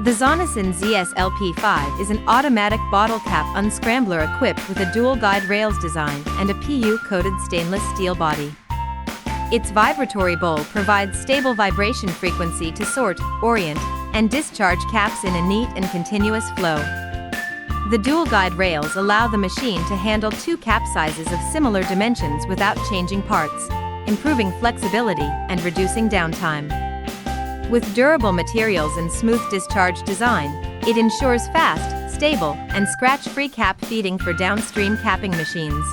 The ZONESUN ZS-LP5 is an automatic bottle cap unscrambler equipped with a dual guide rails design and a PU-coated stainless steel body. Its vibratory bowl provides stable vibration frequency to sort, orient, and discharge caps in a neat and continuous flow. The dual guide rails allow the machine to handle two cap sizes of similar dimensions without changing parts, improving flexibility and reducing downtime. With durable materials and smooth discharge design, it ensures fast, stable, and scratch-free cap feeding for downstream capping machines.